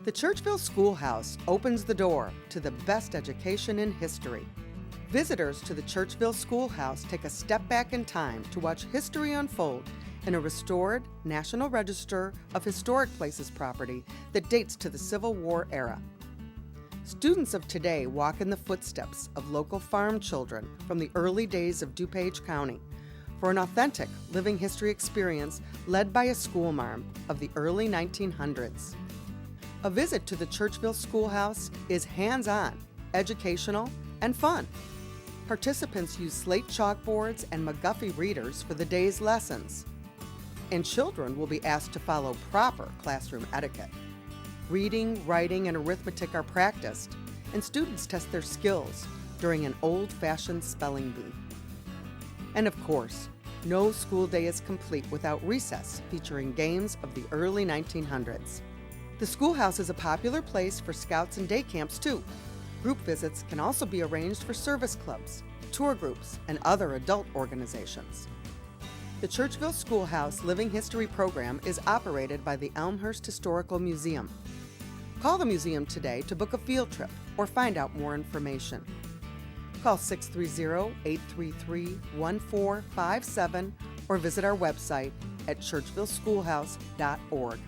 The Churchville Schoolhouse opens the door to the best education in history. Visitors to the Churchville Schoolhouse take a step back in time to watch history unfold in a restored National Register of Historic Places property that dates to the Civil War era. Students of today walk in the footsteps of local farm children from the early days of DuPage County for an authentic living history experience led by a schoolmarm of the early 1900s. A visit to the Churchville Schoolhouse is hands-on, educational, and fun. Participants use slate chalkboards and McGuffey readers for the day's lessons. And children will be asked to follow proper classroom etiquette. Reading, writing, and arithmetic are practiced, and students test their skills during an old-fashioned spelling bee. And of course, no school day is complete without recess featuring games of the early 1900s. The schoolhouse is a popular place for scouts and day camps too. Group visits can also be arranged for service clubs, tour groups, and other adult organizations. The Churchville Schoolhouse Living History program is operated by the Elmhurst Historical Museum. Call the museum today to book a field trip or find out more information. Call 630-833-1457 or visit our website at churchvilleschoolhouse.org.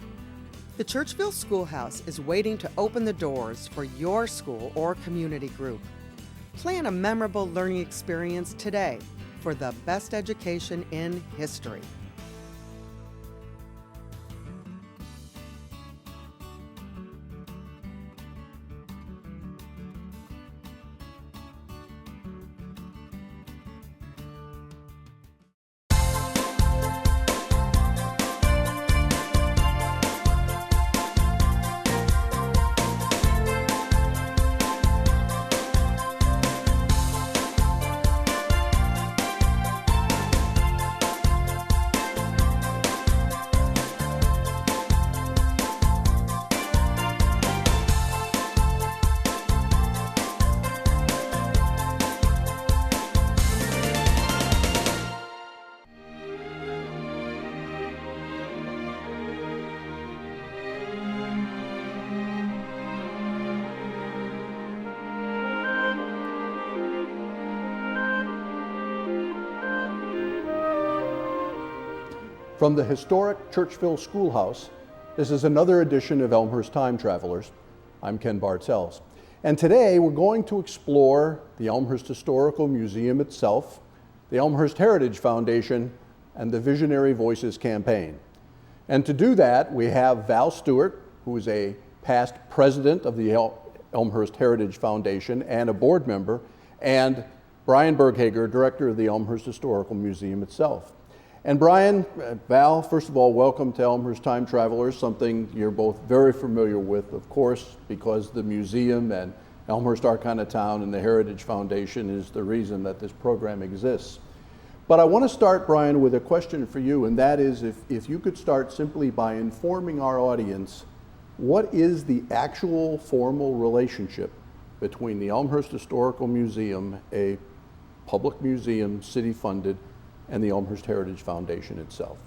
The Churchville Schoolhouse is waiting to open the doors for your school or community group. Plan a memorable learning experience today for the best education in history. From the historic Churchville Schoolhouse, this is another edition of Elmhurst Time Travelers. I'm Ken Bartels. And today we're going to explore the Elmhurst Historical Museum itself, the Elmhurst Heritage Foundation, and the Visionary Voices campaign. And to do that, we have Val Stewart, who is a past president of the Elmhurst Heritage Foundation and a board member, and Brian Berghager, director of the Elmhurst Historical Museum itself. And Brian, Val, first of all, welcome to Elmhurst Time Travelers, something you're both very familiar with, of course, because the museum and Elmhurst Arcana Town and the Heritage Foundation is the reason that this program exists. But I want to start, Brian, with a question for you, and that is if you could start simply by informing our audience, what is the actual formal relationship between the Elmhurst Historical Museum, a public museum, city-funded, and the Elmhurst Heritage Foundation itself?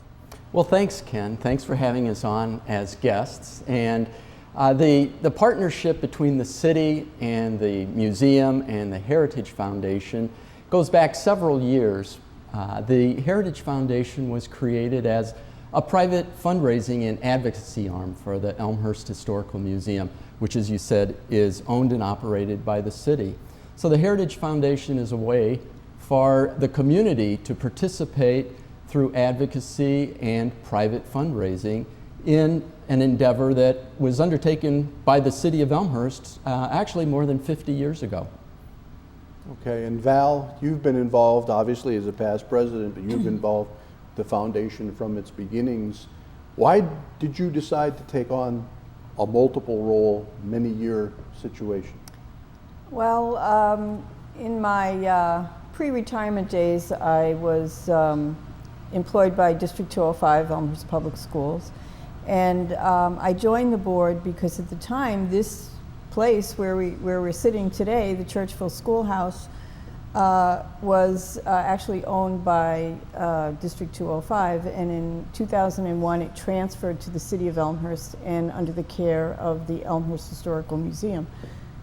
Well, thanks, Ken. Thanks for having us on as guests. And the partnership between the city and the museum and the Heritage Foundation goes back several years. The Heritage Foundation was created as a private fundraising and advocacy arm for the Elmhurst Historical Museum, which, as you said, is owned and operated by the city. So the Heritage Foundation is a way for the community to participate through advocacy and private fundraising in an endeavor that was undertaken by the city of Elmhurst actually more than 50 years ago. Okay, and Val, you've been involved, obviously as a past president, but you've been involved with the foundation from its beginnings. Why did you decide to take on a multiple role, many-year situation? Well, in my pre-retirement days, I was employed by District 205, Elmhurst Public Schools, and I joined the board because at the time, this place where we're sitting today, the Churchville Schoolhouse, was actually owned by District 205, and in 2001 it transferred to the city of Elmhurst and under the care of the Elmhurst Historical Museum.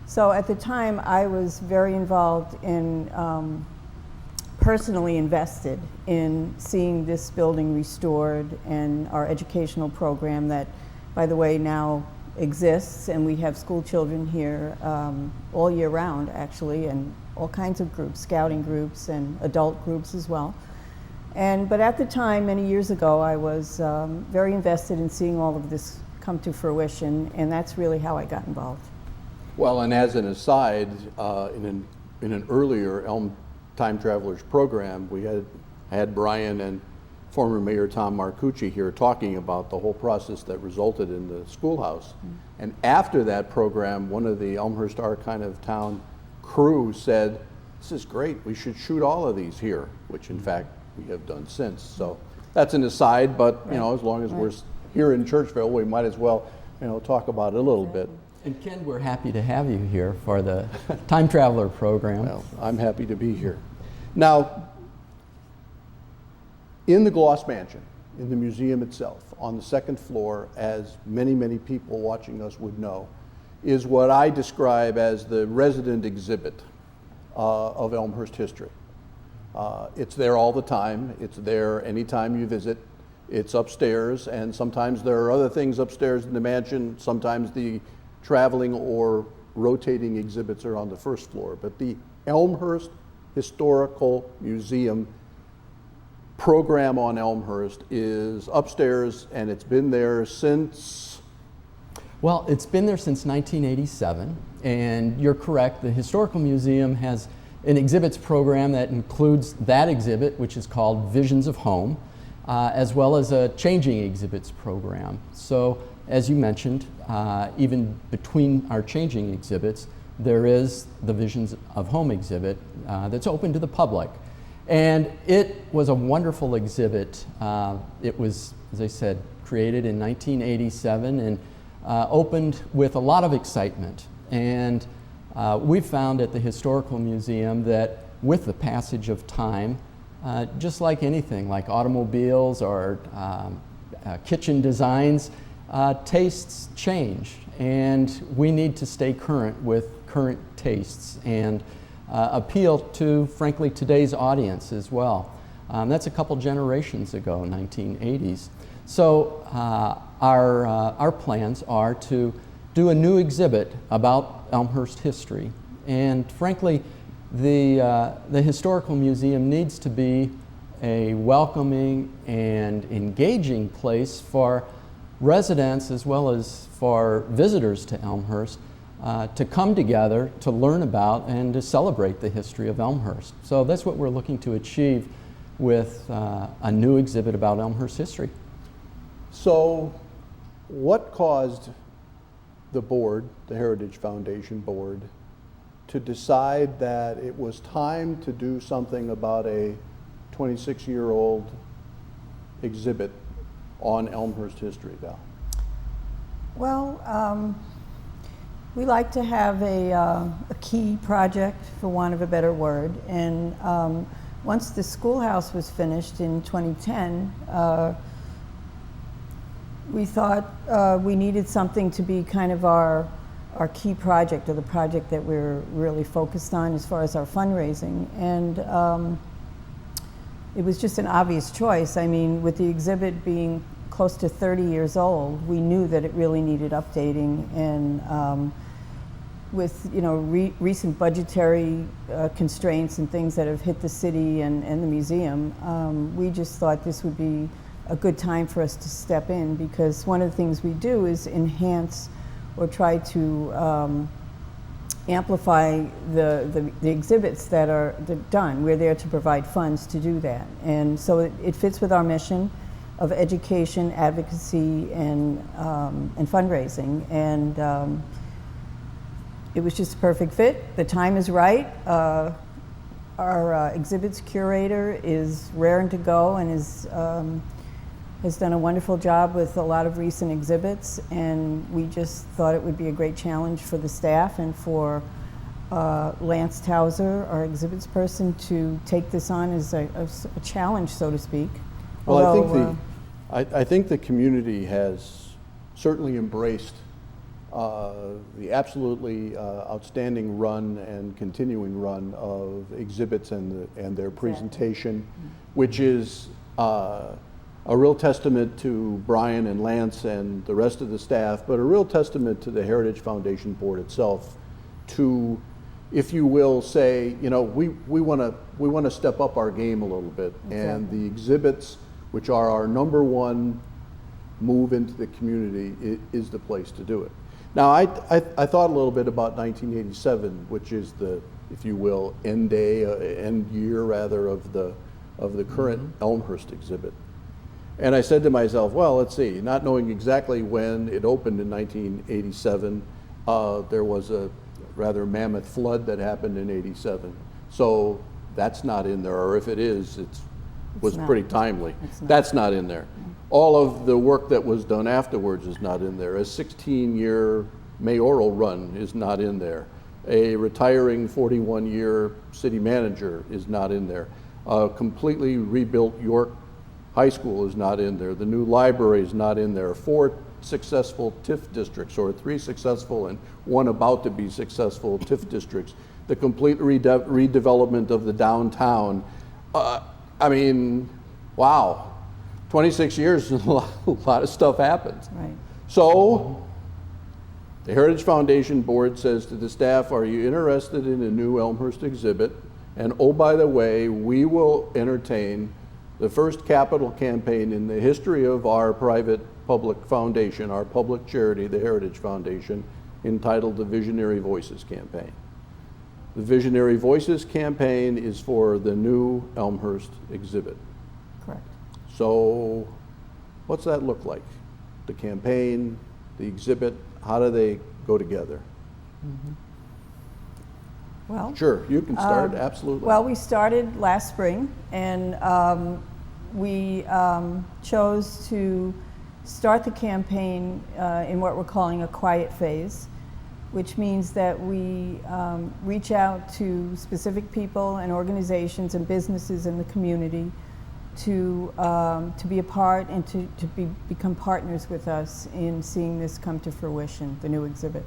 So at the time I was very involved in, personally invested in seeing this building restored and our educational program that, by the way, now exists, and we have school children here all year round actually, and all kinds of groups, scouting groups and adult groups as well. But at the time, many years ago, I was very invested in seeing all of this come to fruition, and that's really how I got involved. Well, and as an aside, in an earlier Elm Time Travelers program, I had Brian and former Mayor Tom Marcucci here talking about the whole process that resulted in the schoolhouse. And after that program, one of the Elmhurst Archive of Town crew said, "This is great, we should shoot all of these here," which in fact we have done since. So that's an aside, but you know, as long as we're here in Churchville, we might as well, you know, talk about it a little bit. And Ken, we're happy to have you here for the Time Traveler program. Well, I'm happy to be here. Now, in the Gloss Mansion, in the museum itself, on the second floor, as many, many people watching us would know, is what I describe as the resident exhibit of Elmhurst history. It's there all the time. It's there anytime you visit. It's upstairs, and sometimes there are other things upstairs in the mansion. Sometimes the traveling or rotating exhibits are on the first floor. But the Elmhurst Historical Museum program on Elmhurst is upstairs, and it's been there since? Well, it's been there since 1987, and you're correct, the Historical Museum has an exhibits program that includes that exhibit, which is called Visions of Home, as well as a changing exhibits program. So, as you mentioned, even between our changing exhibits, there is the Visions of Home exhibit that's open to the public. And it was a wonderful exhibit. It was, as I said, created in 1987 and opened with a lot of excitement. And we found at the Historical Museum that with the passage of time, just like anything, like automobiles or kitchen designs, tastes change. And we need to stay current with current tastes and appeal to, frankly, today's audience as well. That's a couple generations ago, 1980s. So our plans are to do a new exhibit about Elmhurst history. And frankly, the Historical Museum needs to be a welcoming and engaging place for residents as well as for visitors to Elmhurst to come together to learn about and to celebrate the history of Elmhurst. So that's what we're looking to achieve with a new exhibit about Elmhurst history. So what caused the board, the Heritage Foundation board, to decide that it was time to do something about a 26-year-old exhibit on Elmhurst history, Val? Well, we like to have a key project, for want of a better word, and once the schoolhouse was finished in 2010, we thought we needed something to be kind of our key project, or the project that we're really focused on as far as our fundraising. And it was just an obvious choice. I mean, with the exhibit being close to 30 years old, we knew that it really needed updating. And with recent budgetary constraints and things that have hit the city and the museum, we just thought this would be a good time for us to step in, because one of the things we do is enhance or try to amplify the exhibits that are done. We're there to provide funds to do that. And so it fits with our mission of education, advocacy, and fundraising. And it was just a perfect fit. The time is right. Our exhibits curator is raring to go and has done a wonderful job with a lot of recent exhibits, and we just thought it would be a great challenge for the staff and for Lance Towser, our exhibits person, to take this on as a challenge, so to speak. Well, Although, I think the community has certainly embraced the absolutely outstanding run and continuing run of exhibits and their presentation, which is a real testament to Brian and Lance and the rest of the staff, but a real testament to the Heritage Foundation Board itself to, if you will, say, you know, we want to step up our game a little bit. Exactly. And the exhibits, which are our number one move into the community, is the place to do it. Now, I thought a little bit about 1987, which is the, if you will, end year rather of the current Elmhurst exhibit. And I said to myself, well, let's see, not knowing exactly when it opened in 1987, there was a rather mammoth flood that happened in 87. So that's not in there, or if it is, it was pretty timely. That's not in there. All of the work that was done afterwards is not in there. A 16-year mayoral run is not in there. A retiring 41-year city manager is not in there. A completely rebuilt York High School is not in there. The new library is not in there. 4 successful TIF districts, or 3 successful and 1 about to be successful TIF districts. The complete redevelopment of the downtown. I mean, wow. 26 years, a lot of stuff happened. Right. So, the Heritage Foundation Board says to the staff, are you interested in a new Elmhurst exhibit? And oh, by the way, we will entertain the first capital campaign in the history of our private public foundation, our public charity, the Heritage Foundation, entitled the Visionary Voices Campaign. The Visionary Voices Campaign is for the new Elmhurst exhibit. Correct. So what's that look like? The campaign, the exhibit, how do they go together? Well, Sure, you can start, absolutely. Well, we started last spring, and we chose to start the campaign in what we're calling a quiet phase, which means that we reach out to specific people and organizations and businesses in the community to be a part and to become partners with us in seeing this come to fruition, the new exhibit.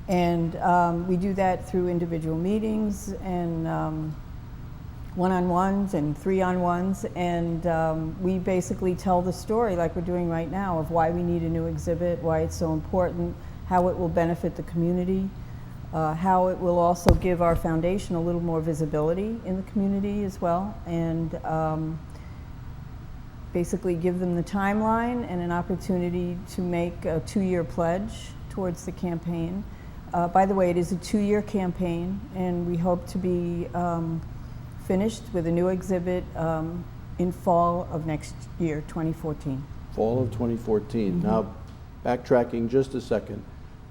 And we do that through individual meetings and one-on-ones and 3-on-1s, and we basically tell the story like we're doing right now of why we need a new exhibit, why it's so important, how it will benefit the community, how it will also give our foundation a little more visibility in the community as well, and basically give them the timeline and an opportunity to make a 2-year pledge towards the campaign. By the way, it is a 2-year campaign, and we hope to be finished with a new exhibit in fall of next year, 2014. Fall of 2014. Now, backtracking just a second.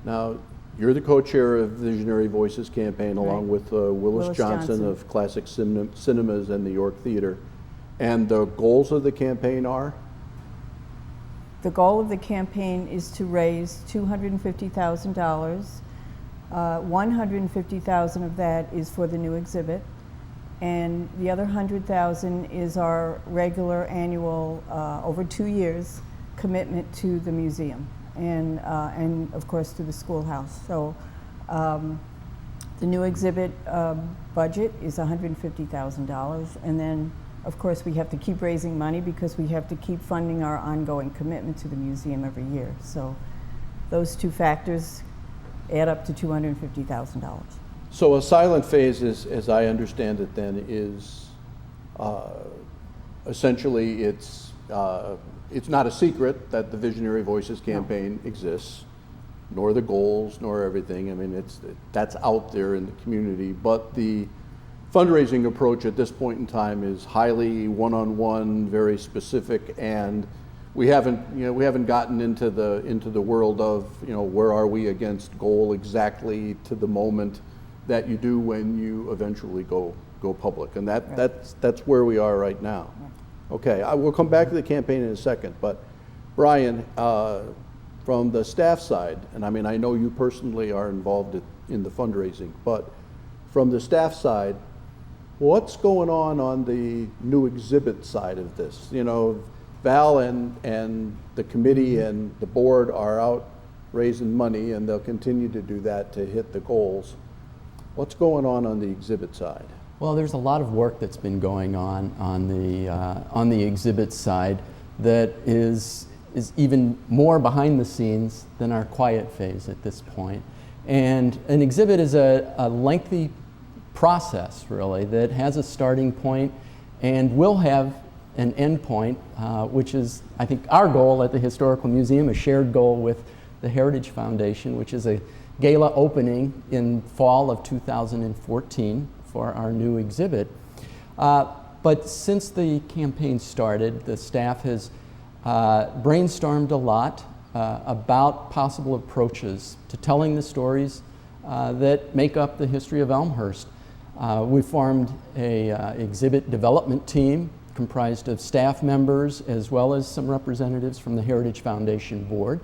Now, you're the co-chair of Visionary Voices Campaign, along with Willis Johnson of Classic Cinemas and the York Theater. And the goals of the campaign are? The goal of the campaign is to raise $250,000. $150,000 of that is for the new exhibit, and the other $100,000 is our regular annual, over 2 years, commitment to the museum and of course to the schoolhouse. So the new exhibit budget is $150,000, and then of course we have to keep raising money because we have to keep funding our ongoing commitment to the museum every year. So those 2 factors add up to $250,000. So a silent phase, as I understand it then, is essentially it's not a secret that the Visionary Voices campaign exists, nor the goals, nor everything. I mean, that's out there in the community, but the fundraising approach at this point in time is highly one-on-one, very specific, and we haven't gotten into the world of, where are we against goal exactly to the moment that you do when you eventually go public, and that's where we are right now. Okay, we'll come back to the campaign in a second, but Brian, from the staff side, and I mean, I know you personally are involved in the fundraising, but from the staff side, what's going on the new exhibit side of this? You know, Val and the committee and the board are out raising money, and they'll continue to do that to hit the goals. What's going on the exhibit side? Well, there's a lot of work that's been going on the exhibit side that is even more behind the scenes than our quiet phase at this point. And an exhibit is a lengthy process, really, that has a starting point and will have an end point, which is, I think, our goal at the Historical Museum, a shared goal with the Heritage Foundation, which is a gala opening in fall of 2014 for our new exhibit. But since the campaign started, the staff has brainstormed a lot about possible approaches to telling the stories that make up the history of Elmhurst. We formed a exhibit development team comprised of staff members as well as some representatives from the Heritage Foundation Board.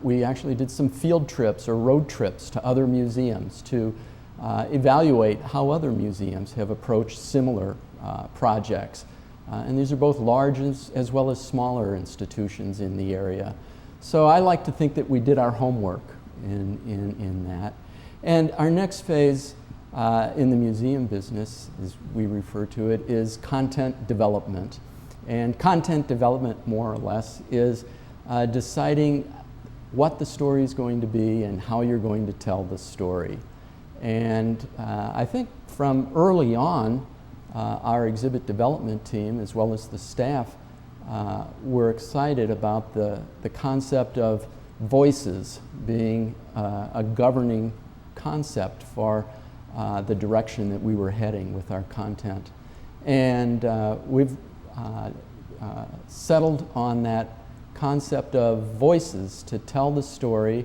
We actually did some field trips or road trips to other museums to evaluate how other museums have approached similar projects. And these are both large as well as smaller institutions in the area. So I like to think that we did our homework in that. And our next phase in the museum business, as we refer to it, is content development. And content development, more or less, is deciding what the story is going to be and how you're going to tell the story. And I think from early on, our exhibit development team, as well as the staff, were excited about the concept of voices being a governing concept for the direction that we were heading with our content. And we've settled on that concept of voices to tell the story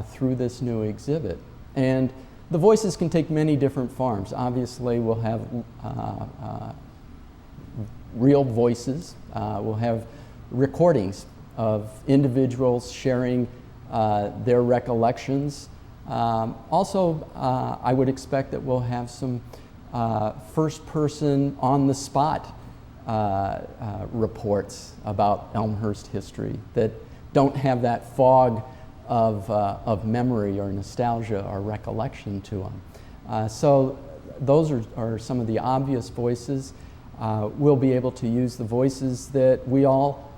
through this new exhibit. And the voices can take many different forms. Obviously, we'll have real voices. We'll have recordings of individuals sharing their recollections. Also, I would expect that we'll have some first-person, on-the-spot reports about Elmhurst history that don't have that fog of memory or nostalgia or recollection to them. So those are some of the obvious voices. We'll be able to use the voices that we all,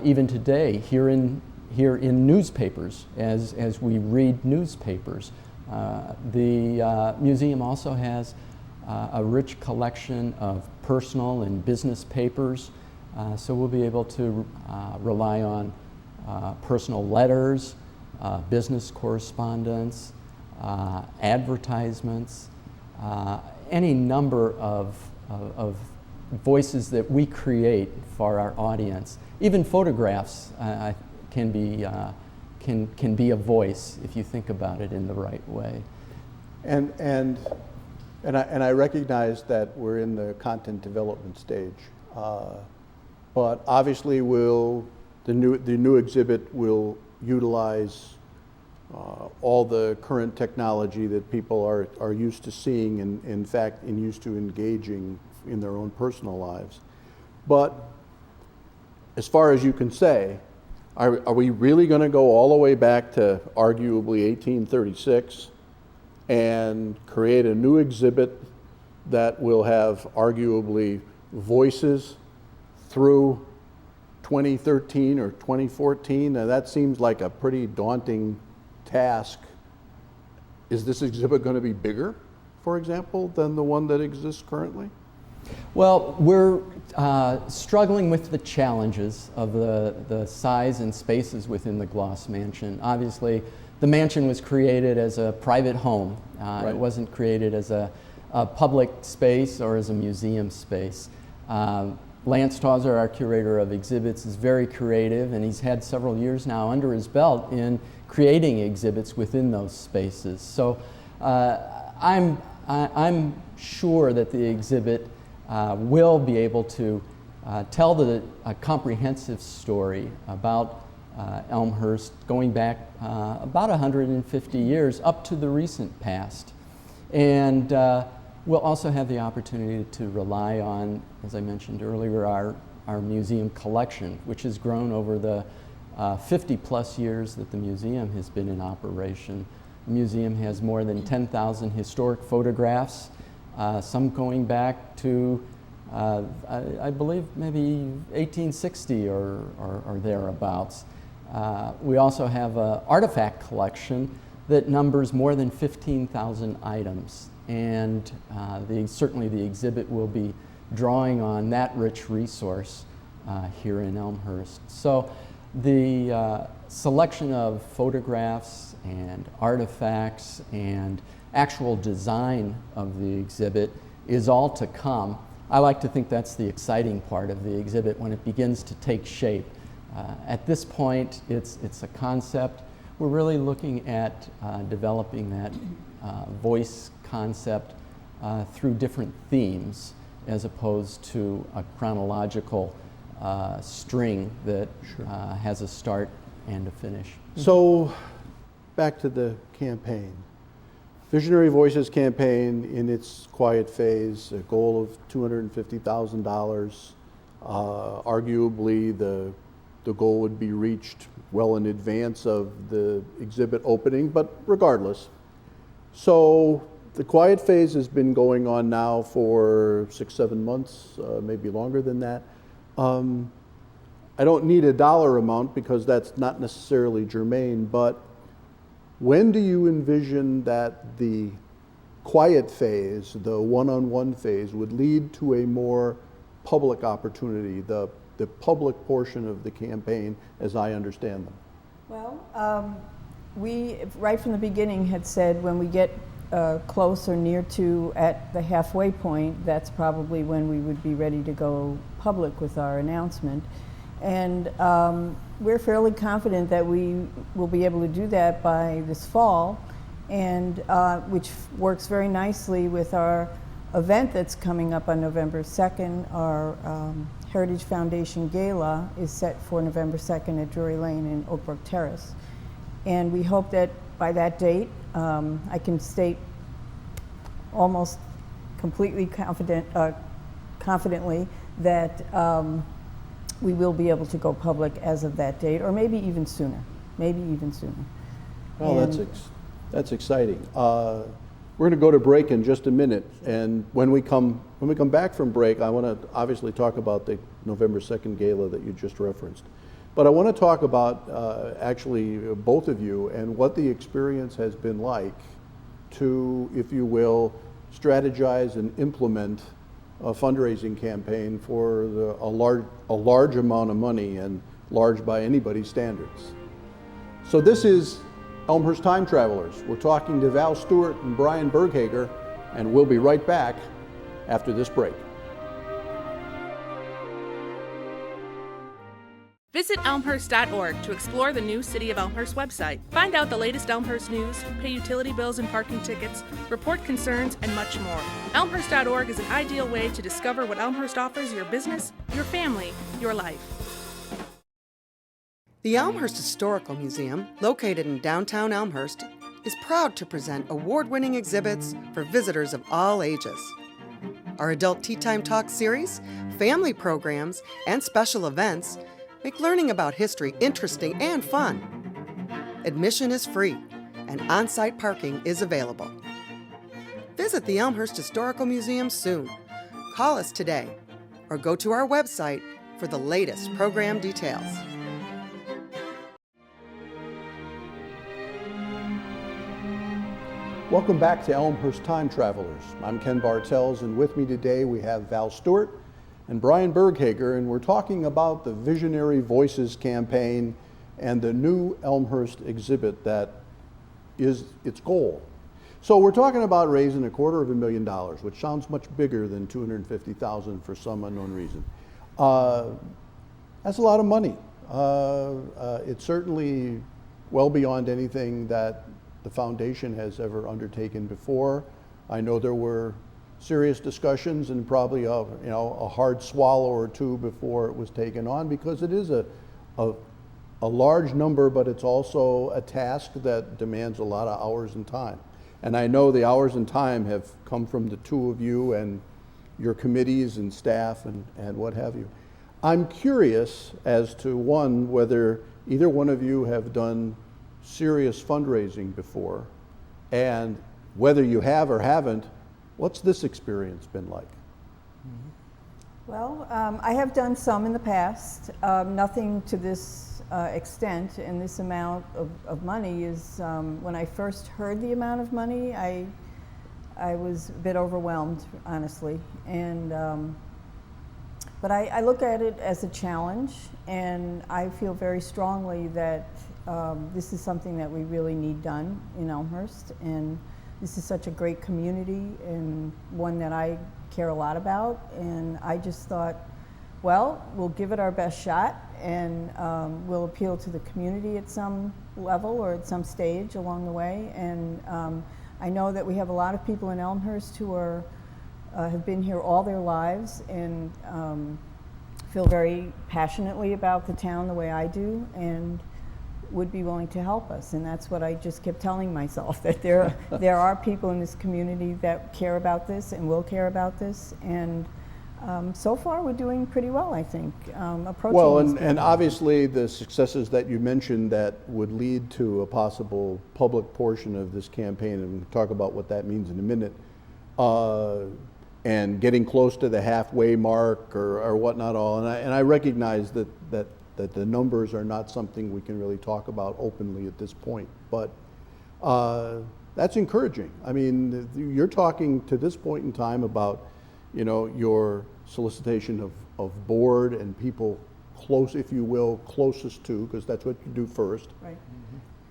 even today, hear in newspapers as we read newspapers. The museum also has a rich collection of personal and business papers, so we'll be able to rely on personal letters, business correspondence, advertisements, any number of voices that we create for our audience. Even photographs can be a voice if you think about it in the right way. And I recognize that we're in the content development stage, but obviously the new exhibit will utilize all the current technology that people are used to seeing and in fact used to engaging in their own personal lives. But as far as you can say, are we really going to go all the way back to arguably 1836 and create a new exhibit that will have arguably voices through 2013 or 2014? Now that seems like a pretty daunting task. Is this exhibit going to be bigger, for example, than the one that exists currently? Well, we're struggling with the challenges of the size and spaces within the Gloss Mansion. Obviously, the mansion was created as a private home. Right. It wasn't created as a public space or as a museum space. Lance Tauser, our curator of exhibits, is very creative, and he's had several years now under his belt in creating exhibits within those spaces. So I'm sure that the exhibit will be able to tell a comprehensive story about Elmhurst going back about 150 years up to the recent past. And we'll also have the opportunity to rely on, as I mentioned earlier, our museum collection, which has grown over the 50 plus years that the museum has been in operation. The museum has more than 10,000 historic photographs, some going back to, I believe, maybe 1860 or thereabouts. We also have an artifact collection that numbers more than 15,000 items, and certainly the exhibit will be drawing on that rich resource here in Elmhurst. So the selection of photographs and artifacts and actual design of the exhibit is all to come. I like to think that's the exciting part of the exhibit when it begins to take shape. At this point, it's a concept. We're really looking at developing that voice concept through different themes as opposed to a chronological string that has a start and a finish. So, back to the campaign. Visionary Voices campaign in its quiet phase, a goal of $250,000. Arguably, the goal would be reached well in advance of the exhibit opening, but regardless. So the quiet phase has been going on now for 6-7 months, maybe longer than that. I don't need a dollar amount because that's not necessarily germane, but when do you envision that the quiet phase, the one-on-one phase, would lead to a more public opportunity, the public portion of the campaign as I understand them? Well, we, right from the beginning, had said when we get close or near to at the halfway point, that's probably when we would be ready to go public with our announcement. And we're fairly confident that we will be able to do that by this fall, and which works very nicely with our event that's coming up on November 2nd. Our Heritage Foundation Gala is set for November 2nd at Drury Lane in Oak Brook Terrace. And we hope that by that date, I can state almost completely confidently that we will be able to go public as of that date, or maybe even sooner, Well, that's exciting. We're going to go to break in just a minute, and when we come back from break, I want to obviously talk about the November 2nd gala that you just referenced. But I want to talk about actually both of you and what the experience has been like to, if you will, strategize and implement a fundraising campaign for a large amount of money, and large by anybody's standards. So this is Elmhurst Time Travelers. We're talking to Val Stewart and Brian Berghager, and we'll be right back after this break. Visit elmhurst.org to explore the new City of Elmhurst website. Find out the latest Elmhurst news, pay utility bills and parking tickets, report concerns, and much more. Elmhurst.org is an ideal way to discover what Elmhurst offers your business, your family, your life. The Elmhurst Historical Museum, located in downtown Elmhurst, is proud to present award-winning exhibits for visitors of all ages. Our Adult Tea Time Talk series, family programs, and special events make learning about history interesting and fun. Admission is free, and on-site parking is available. Visit the Elmhurst Historical Museum soon. Call us today, or go to our website for the latest program details. Welcome back to Elmhurst Time Travelers. I'm Ken Bartels, and with me today we have Val Stewart and Brian Berghager, and we're talking about the Visionary Voices campaign and the new Elmhurst exhibit that is its goal. So we're talking about raising $250,000, which sounds much bigger than $250,000 for some unknown reason. That's a lot of money. It's certainly well beyond anything that the foundation has ever undertaken before. I know there were serious discussions and probably a hard swallow or two before it was taken on, because it is a large number, but it's also a task that demands a lot of hours and time. And I know the hours and time have come from the two of you and your committees and staff and what have you. I'm curious as to, one, whether either one of you have done serious fundraising before, and whether you have or haven't, what's this experience been like? Well, I have done some in the past, nothing to this extent, and this amount of money is, when I first heard the amount of money, I was a bit overwhelmed, honestly, and but I look at it as a challenge, and I feel very strongly that this is something that we really need done in Elmhurst, and this is such a great community and one that I care a lot about, and I just thought, well, we'll give it our best shot, and we'll appeal to the community at some level or at some stage along the way, and I know that we have a lot of people in Elmhurst who are have been here all their lives and feel very passionately about the town the way I do, and would be willing to help us. And that's what I just kept telling myself, that there are people in this community that care about this and will care about this, and so far we're doing pretty well, I think, approaching Well, these and people. obviously the successes that you mentioned that would lead to a possible public portion of this campaign, and we'll talk about what that means in a minute, and getting close to the halfway mark or whatnot all, and I recognize that the numbers are not something we can really talk about openly at this point, but that's encouraging. I mean, you're talking to this point in time about, your solicitation of board and people close, if you will, closest to, because that's what you do first. Right.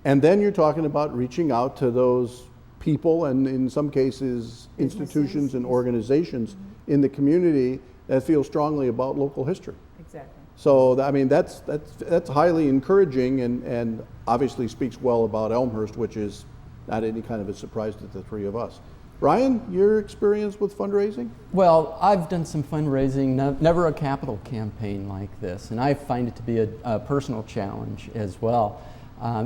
And then you're talking about reaching out to those people and in some cases institutions and organizations in the community that feel strongly about local history. Exactly. So, I mean, that's highly encouraging and obviously speaks well about Elmhurst, which is not any kind of a surprise to the three of us. Brian, your experience with fundraising? Well, I've done some fundraising, never a capital campaign like this, and I find it to be a personal challenge as well.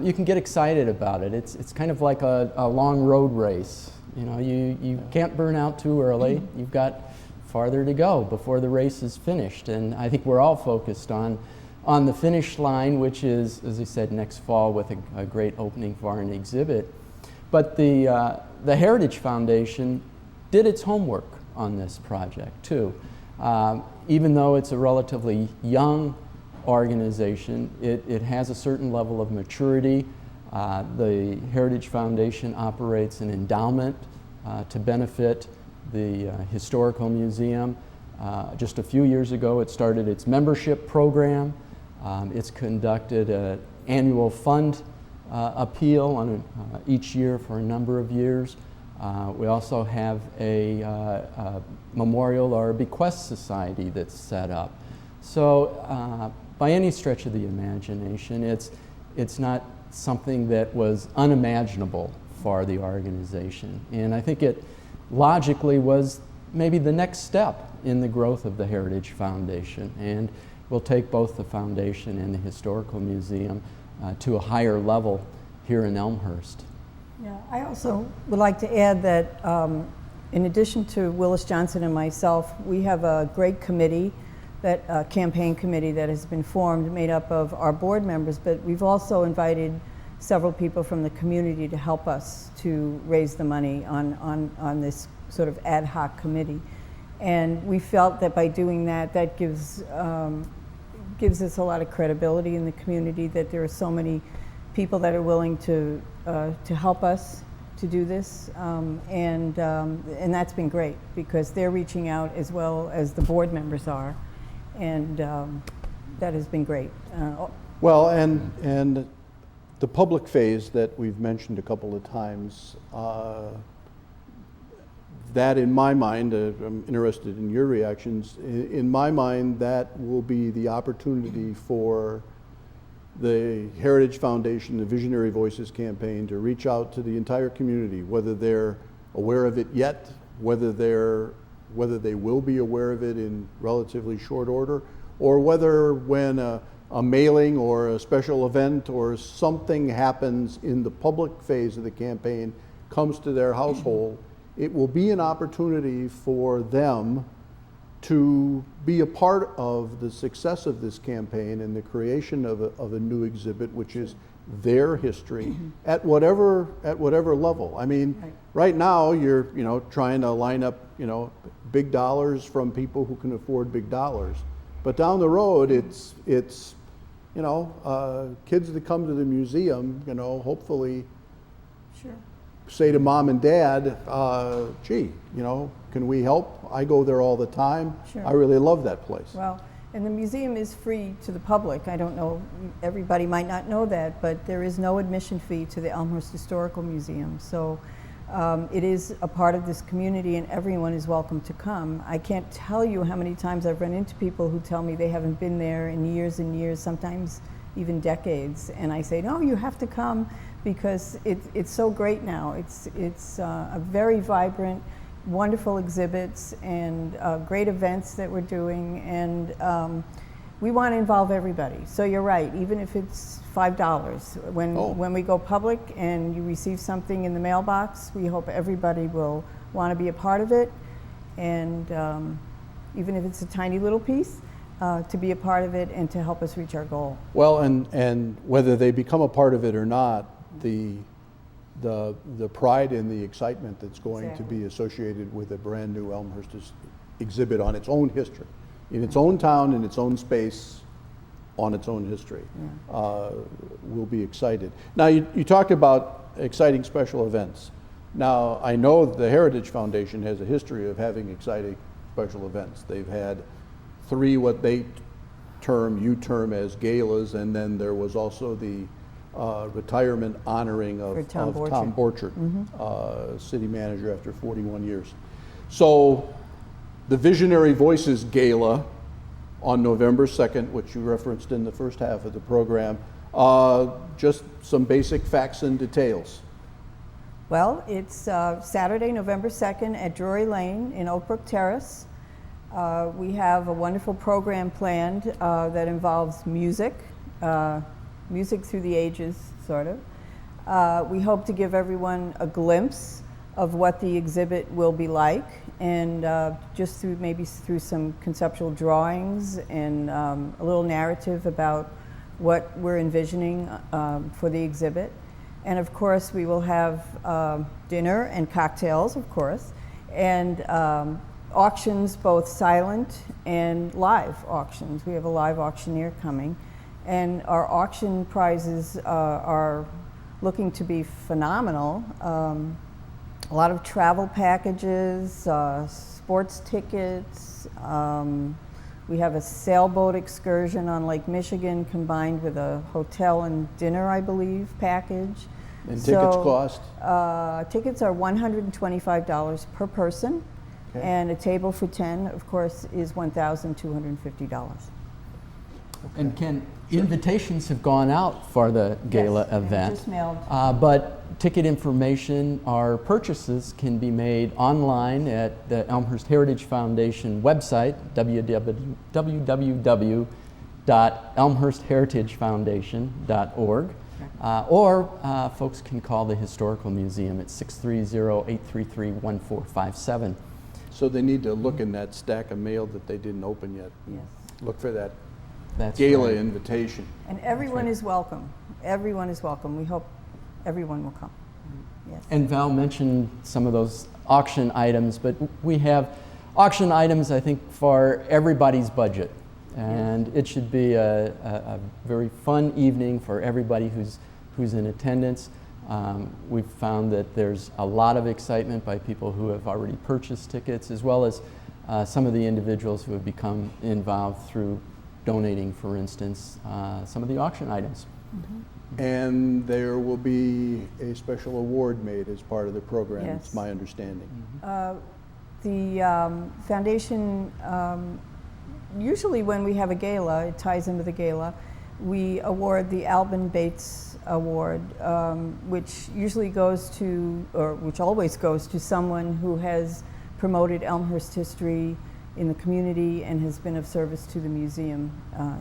You can get excited about it. It's kind of like a long road race. You can't burn out too early. You've got farther to go before the race is finished, and I think we're all focused on the finish line, which is, as I said, next fall with a great opening for an exhibit. But the Heritage Foundation did its homework on this project too. Even though it's a relatively young organization, it has a certain level of maturity. The Heritage Foundation operates an endowment to benefit the Historical Museum. Just a few years ago, it started its membership program. It's conducted an annual fund appeal on each year for a number of years. We also have a memorial or a bequest society that's set up. So by any stretch of the imagination, it's not something that was unimaginable for the organization. And I think it logically was maybe the next step in the growth of the Heritage Foundation. And we'll take both the foundation and the Historical Museum to a higher level here in Elmhurst. Yeah, I also would like to add that in addition to Willis Johnson and myself, we have a great committee, that campaign committee that has been formed, made up of our board members, but we've also invited several people from the community to help us to raise the money on this sort of ad hoc committee. And we felt that by doing that, that gives us a lot of credibility in the community, that there are so many people that are willing to help us to do this, and that's been great because they're reaching out as well as the board members are, and that has been great. Well, and the public phase that we've mentioned a couple of times, that in my mind, I'm interested in your reactions, in my mind that will be the opportunity for the Heritage Foundation, the Visionary Voices campaign, to reach out to the entire community, whether they're aware of it yet, whether they will be aware of it in relatively short order, or whether when a mailing or a special event or something happens in the public phase of the campaign, comes to their household, it will be an opportunity for them to be a part of the success of this campaign and the creation of a new exhibit, which is their history at whatever level. I mean, right now you're trying to line up big dollars from people who can afford big dollars, but down the road it's kids that come to the museum, hopefully say to mom and dad, gee, can we help? I go there all the time. Sure. I really love that place. Well, and the museum is free to the public. I don't know, everybody might not know that, but there is no admission fee to the Elmhurst Historical Museum. So it is a part of this community and everyone is welcome to come. I can't tell you how many times I've run into people who tell me they haven't been there in years and years, sometimes even decades. And I say, no, you have to come because it's so great now. It's a very vibrant, wonderful exhibits and great events that we're doing, and we want to involve everybody. So you're right, even if it's $5, when we go public and you receive something in the mailbox, we hope everybody will want to be a part of it, and even if it's a tiny little piece, to be a part of it and to help us reach our goal. Well, and whether they become a part of it or not, the pride and the excitement that's going to be associated with a brand new Elmhurst exhibit on its own history, in its own town, in its own space, on its own history, will be excited. Now, you talked about exciting special events. Now, I know the Heritage Foundation has a history of having exciting special events. They've had 3 what you term as galas, and then there was also the retirement honoring of Tom Borchert, city manager after 41 years. So the Visionary Voices Gala on November 2nd, which you referenced in the first half of the program, just some basic facts and details. Well, it's Saturday, November 2nd at Drury Lane in Oak Brook Terrace. We have a wonderful program planned that involves music through the ages, sort of. We hope to give everyone a glimpse of what the exhibit will be like, and just through some conceptual drawings and a little narrative about what we're envisioning for the exhibit. And of course, we will have dinner and cocktails, of course, and auctions, both silent and live auctions. We have a live auctioneer coming. And our auction prizes are looking to be phenomenal. A lot of travel packages, sports tickets. We have a sailboat excursion on Lake Michigan combined with a hotel and dinner, I believe, package. And tickets cost? Tickets are $125 per person. Okay. And a table for 10, of course, is $1,250. Okay. And Ken, invitations have gone out for the gala event, just mailed. But ticket information or purchases can be made online at the Elmhurst Heritage Foundation website, www.elmhurstheritagefoundation.org, or folks can call the Historical Museum at 630-833-1457. So they need to look in that stack of mail that they didn't open yet. Yes. Look for that. That's gala right. invitation. And everyone is welcome. Everyone is welcome. We hope everyone will come. Yes. And Val mentioned some of those auction items, but we have auction items, I think, for everybody's budget. And it should be a very fun evening for everybody who's in attendance. We've found that there's a lot of excitement by people who have already purchased tickets, as well as some of the individuals who have become involved through donating, for instance, some of the auction items. Mm-hmm. And there will be a special award made as part of the program, Yes. it's my understanding. The foundation, usually when we have a gala, it ties in with a gala, we award the Alban Bates Award, which usually goes to, or which always goes to someone who has promoted Elmhurst history in the community and has been of service to the museum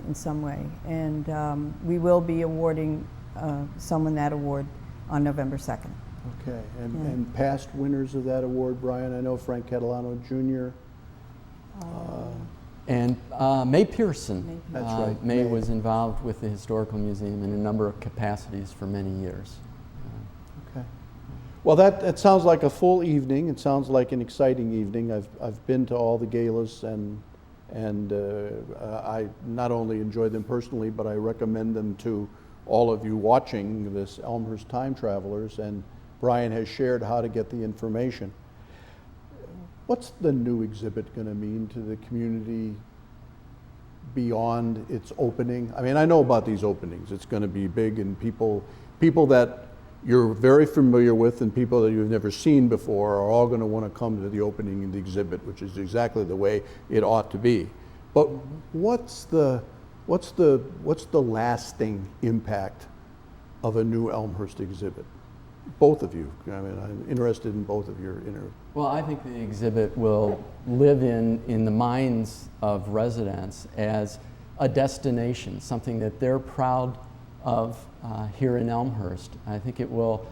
in some way. And we will be awarding someone that award on November 2nd. Okay, and past winners of that award, Brian, I know Frank Catalano Jr. And May Pearson. That's right. May May. was involved with the Historical Museum in a number of capacities for many years. Okay. Well, that sounds like a full evening. It sounds like an exciting evening. I've been to all the galas, and I not only enjoy them personally, but I recommend them to all of you watching this Elmhurst Time Travelers, and Brian has shared how to get the information. What's the new exhibit going to mean to the community beyond its opening? I mean, I know about these openings. It's going to be big, and people that you're very familiar with and people that you've never seen before are all going to want to come to the opening of the exhibit, which is exactly the way it ought to be. But what's the lasting impact of a new Elmhurst exhibit? Both of you. I mean, I'm interested in both of your Well, I think the exhibit will live in the minds of residents as a destination, something that they're proud of here in Elmhurst. I think it will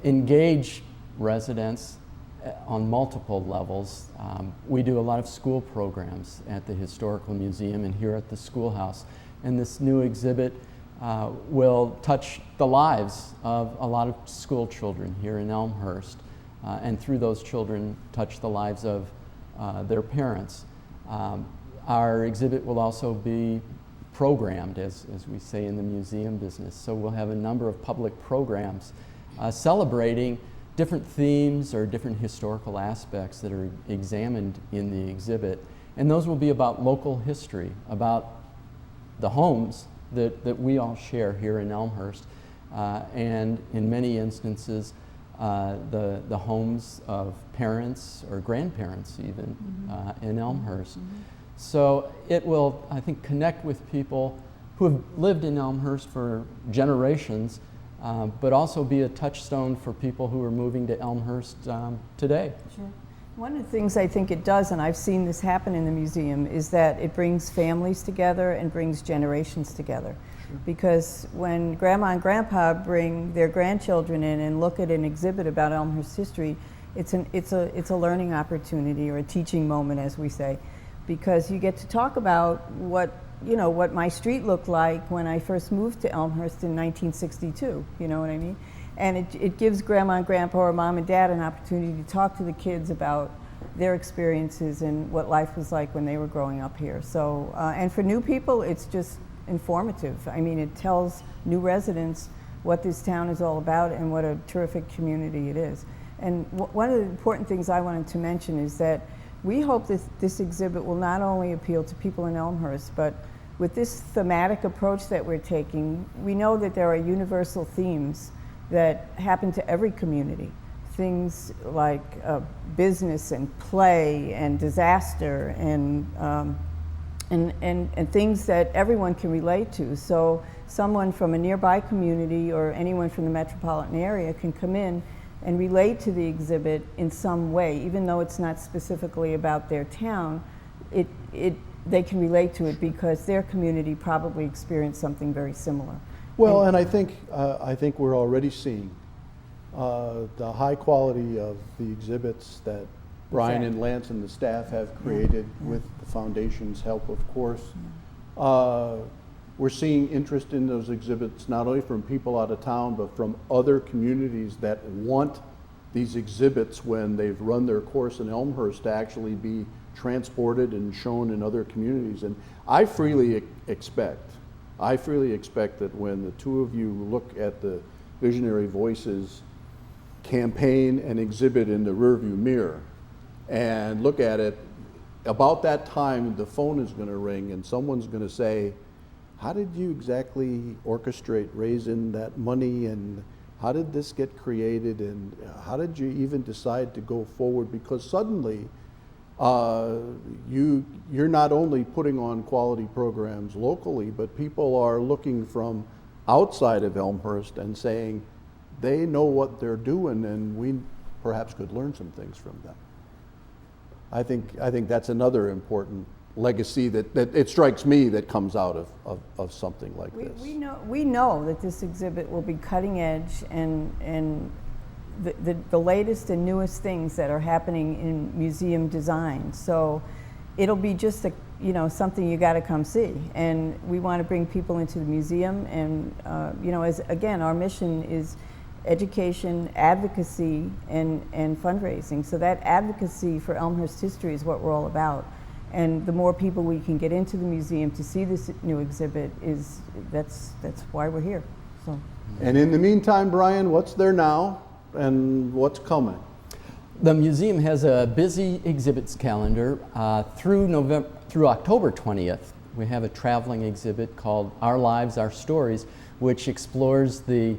engage residents on multiple levels. We do a lot of school programs at the Historical Museum and here at the schoolhouse, and this new exhibit will touch the lives of a lot of school children here in Elmhurst, and through those children touch the lives of their parents. Our exhibit will also be programmed, as we say in the museum business, so we'll have a number of public programs celebrating different themes or different historical aspects that are examined in the exhibit, and those will be about local history, about the homes that we all share here in Elmhurst, and in many instances the homes of parents or grandparents even in Elmhurst. So it will, I think, connect with people who have lived in Elmhurst for generations, but also be a touchstone for people who are moving to Elmhurst today. Sure. One of the things I think it does, and I've seen this happen in the museum, is that it brings families together and brings generations together. Sure. Because when Grandma and Grandpa bring their grandchildren in and look at an exhibit about Elmhurst history, it's a learning opportunity, or a teaching moment, as we say, because you get to talk about what my street looked like when I first moved to Elmhurst in 1962. You know what I mean? And it gives Grandma and Grandpa or Mom and Dad an opportunity to talk to the kids about their experiences and what life was like when they were growing up here. So, and for new people, it's just informative. I mean, it tells new residents what this town is all about and what a terrific community it is. And one of the important things I wanted to mention is that we hope that this exhibit will not only appeal to people in Elmhurst, but with this thematic approach that we're taking, we know that there are universal themes that happen to every community. Things like business and play and disaster and things that everyone can relate to. So someone from a nearby community or anyone from the metropolitan area can come in and relate to the exhibit in some way, even though it's not specifically about their town. They can relate to it because their community probably experienced something very similar. Well, and I think we're already seeing the high quality of the exhibits that Brian and Lance and the staff have created with the foundation's help, of course. We're seeing interest in those exhibits not only from people out of town, but from other communities that want these exhibits when they've run their course in Elmhurst to actually be transported and shown in other communities. And I freely expect that when the two of you look at the Visionary Voices campaign and exhibit in the rearview mirror and look at it, about that time the phone is going to ring and someone's going to say, how did you exactly orchestrate raising that money, and how did this get created, and how did you even decide to go forward? Because suddenly you're not only putting on quality programs locally, but people are looking from outside of Elmhurst and saying they know what they're doing and we perhaps could learn some things from them. I think that's another important legacy that it strikes me that comes out of something like this. We know that this exhibit will be cutting edge and the latest and newest things that are happening in museum design. So it'll be just something you got to come see. And we want to bring people into the museum. And as again, our mission is education, advocacy, and fundraising. So that advocacy for Elmhurst history is what we're all about. And the more people we can get into the museum to see this new exhibit that's why we're here. So. And in the meantime, Brian, what's there now and what's coming? The museum has a busy exhibits calendar through October 20th. We have a traveling exhibit called Our Lives, Our Stories, which explores the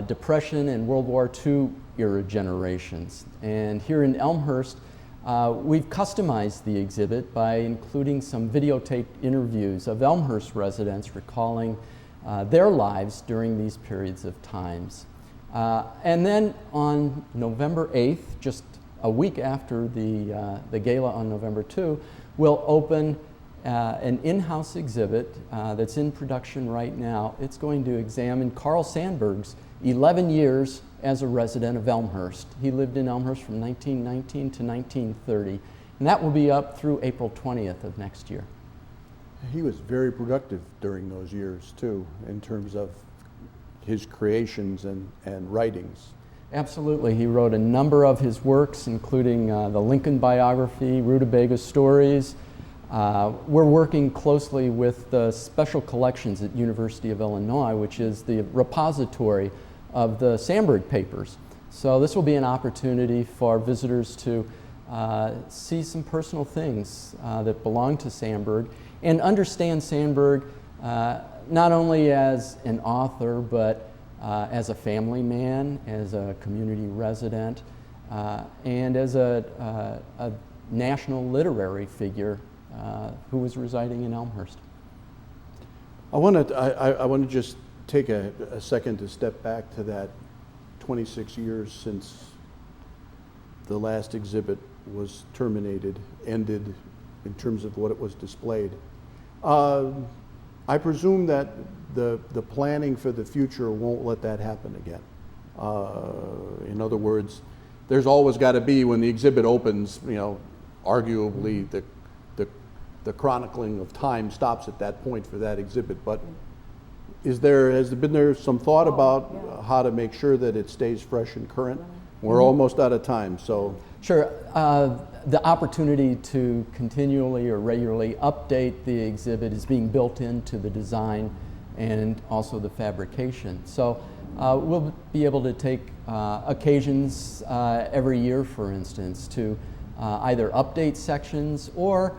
Depression and World War II era generations. And here in Elmhurst, we've customized the exhibit by including some videotaped interviews of Elmhurst residents recalling their lives during these periods of times. And then on November 8th, just a week after the gala on November 2, we'll open an in-house exhibit that's in production right now. It's going to examine Carl Sandburg's 11 years as a resident of Elmhurst. He lived in Elmhurst from 1919 to 1930, and that will be up through April 20th of next year. He was very productive during those years, too, in terms of his creations and writings. Absolutely. He wrote a number of his works, including the Lincoln biography, Rutabaga Stories. We're working closely with the Special Collections at University of Illinois, which is the repository of the Sandburg papers. So this will be an opportunity for visitors to see some personal things that belong to Sandburg and understand Sandburg not only as an author, but as a family man, as a community resident, and as a national literary figure who was residing in Elmhurst. I want to just take a second to step back to that 26 years since the last exhibit was ended in terms of what it was displayed. I presume that the planning for the future won't let that happen again. In other words, there's always got to be, when the exhibit opens, arguably the chronicling of time stops at that point for that exhibit. But has there been some thought about how to make sure that it stays fresh and current? We're almost out of time, so. Sure. The opportunity to continually or regularly update the exhibit is being built into the design and also the fabrication. So we'll be able to take occasions every year, for instance, to either update sections or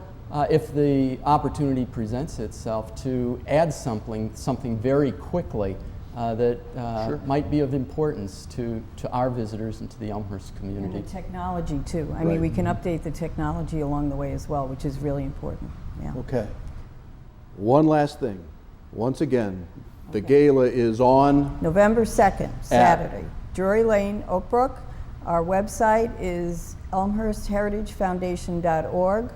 if the opportunity presents itself, to add something very quickly that Sure. might be of importance to our visitors and to the Elmhurst community. And the technology too. I Right. mean, we can update the technology along the way as well, which is really important. Yeah. Okay. One last thing. Once again, the gala is on. November 2nd, Saturday, Drury Lane, Oak Brook. Our website is elmhurstheritagefoundation.org,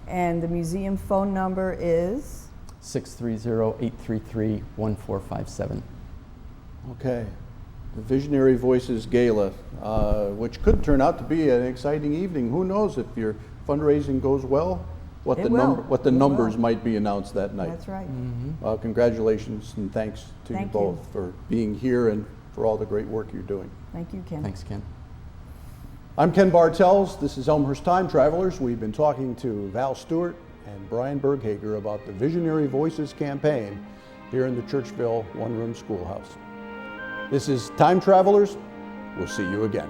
and the museum phone number is 630-833-1457. Okay. The Visionary Voices Gala, which could turn out to be an exciting evening. Who knows if your fundraising goes well, what It the will. numbers It will. might be announced that night. That's right. Congratulations and thanks to you Thank both you. for being here and for all the great work you're doing. Thank you, Ken. Thanks, Ken. I'm Ken Bartels. This is Elmhurst Time Travelers. We've been talking to Val Stewart and Brian Berghager about the Visionary Voices campaign here in the Churchville one-room schoolhouse. This is Time Travelers. We'll see you again.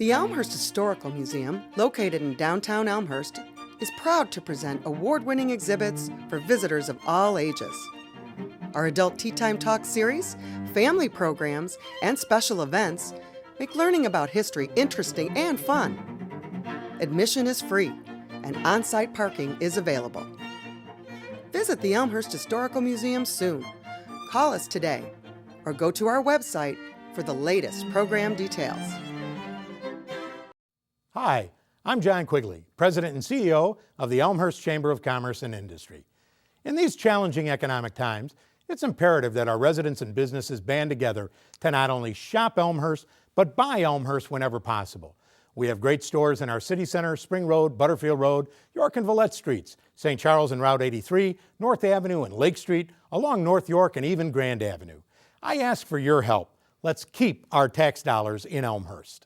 The Elmhurst Historical Museum, located in downtown Elmhurst, is proud to present award-winning exhibits for visitors of all ages. Our Adult Tea Time Talk series, family programs, and special events make learning about history interesting and fun. Admission is free, and on-site parking is available. Visit the Elmhurst Historical Museum soon. Call us today, or go to our website for the latest program details. Hi, I'm John Quigley, President and CEO of the Elmhurst Chamber of Commerce and Industry. In these challenging economic times, it's imperative that our residents and businesses band together to not only shop Elmhurst, but buy Elmhurst whenever possible. We have great stores in our city center, Spring Road, Butterfield Road, York and Villette Streets, St. Charles and Route 83, North Avenue and Lake Street, along North York and even Grand Avenue. I ask for your help. Let's keep our tax dollars in Elmhurst.